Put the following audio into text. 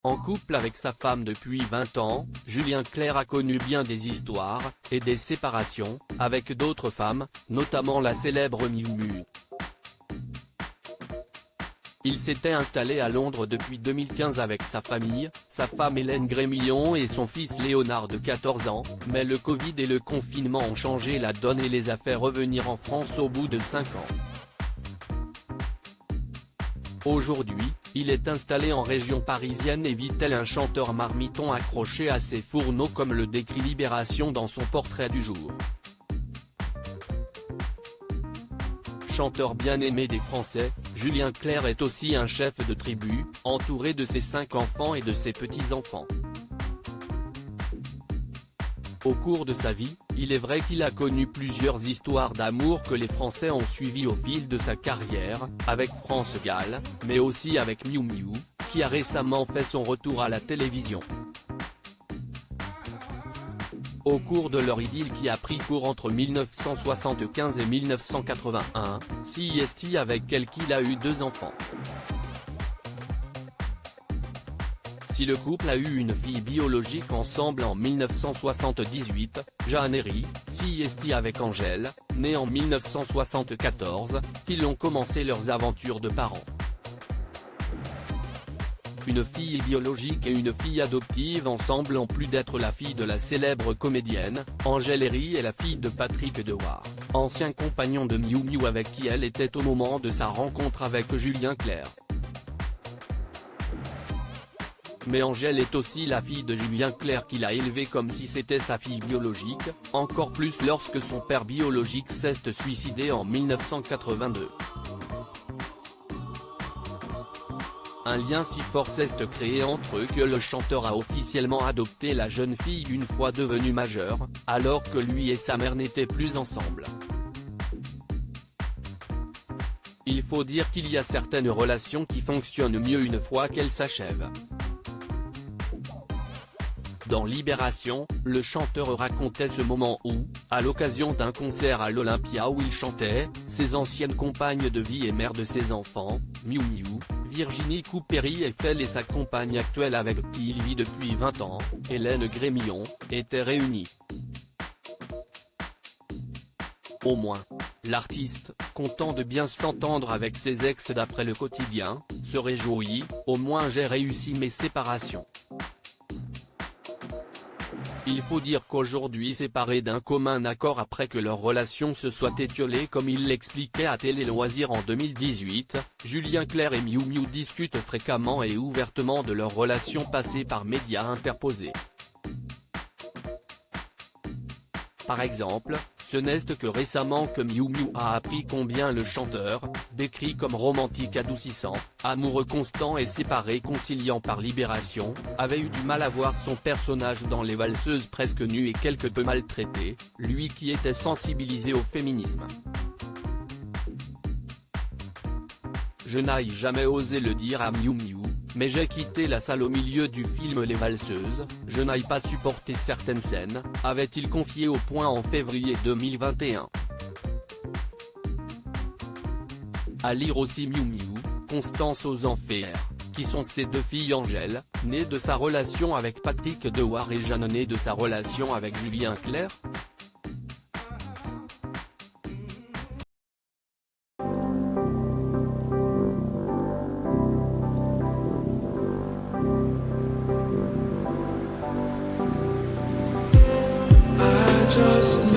En couple avec sa femme depuis 20 ans, Julien Clerc a connu bien des histoires, et des séparations, avec d'autres femmes, notamment la célèbre Miu Miu. Il s'était installé à Londres depuis 2015 avec sa famille, sa femme Hélène Grémillon et son fils Léonard de 14 ans, mais le Covid et le confinement ont changé la donne et les a fait revenir en France au bout de 5 ans. Aujourd'hui, il est installé en région parisienne et vit tel un chanteur marmiton accroché à ses fourneaux comme le décrit Libération dans son portrait du jour. Chanteur bien aimé des Français, Julien Clerc est aussi un chef de tribu, entouré de ses 5 enfants et de ses petits-enfants. Au cours de sa vie, il est vrai qu'il a connu plusieurs histoires d'amour que les Français ont suivies au fil de sa carrière, avec France Gall, mais aussi avec Miu Miu, qui a récemment fait son retour à la télévision. Au cours de leur idylle qui a pris cours entre 1975 et 1981, CIST avec elle qu'il a eu 2 enfants. Si le couple a eu une fille biologique ensemble en 1978, Jeannery, CIST avec Angèle, née en 1974, qu'ils ont commencé leurs aventures de parents. Une fille biologique et une fille adoptive ensemble en plus d'être la fille de la célèbre comédienne, Angèle Herry est la fille de Patrick Dewar, ancien compagnon de Miu Miu avec qui elle était au moment de sa rencontre avec Julien Clerc. Mais Angèle est aussi la fille de Julien Clerc qu'il a élevée comme si c'était sa fille biologique, encore plus lorsque son père biologique s'est suicidé en 1982. Un lien si fort s'est créé entre eux que le chanteur a officiellement adopté la jeune fille une fois devenue majeure, alors que lui et sa mère n'étaient plus ensemble. Il faut dire qu'il y a certaines relations qui fonctionnent mieux une fois qu'elles s'achèvent. Dans Libération, le chanteur racontait ce moment où, à l'occasion d'un concert à l'Olympia où il chantait, ses anciennes compagnes de vie et mère de ses enfants, Miu Miu, Virginie Coupéry-Eiffel et sa compagne actuelle avec qui il vit depuis 20 ans, Hélène Grémillon, étaient réunies. Au moins, l'artiste, content de bien s'entendre avec ses ex d'après le quotidien, se réjouit, au moins j'ai réussi mes séparations. Il faut dire qu'aujourd'hui séparés d'un commun accord après que leur relation se soit étiolée comme il l'expliquait à Télé Loisirs en 2018, Julien Clerc et Miu Miu discutent fréquemment et ouvertement de leur relation passée par médias interposés. Par exemple, ce n'est que récemment que Miu Miu a appris combien le chanteur, décrit comme romantique adoucissant, amoureux constant et séparé conciliant par Libération, avait eu du mal à voir son personnage dans Les Valseuses presque nues et quelque peu maltraité, lui qui était sensibilisé au féminisme. Je n'ai jamais osé le dire à Miu Miu, mais j'ai quitté la salle au milieu du film Les Valseuses, je n'ai pas supporté certaines scènes, avait-il confié au Point en février 2021. À lire aussi Miu Miu, Constance aux Enfers, qui sont ses 2 filles Angèle, née de sa relation avec Patrick Dewar et Jeanne née de sa relation avec Julien Clerc. Just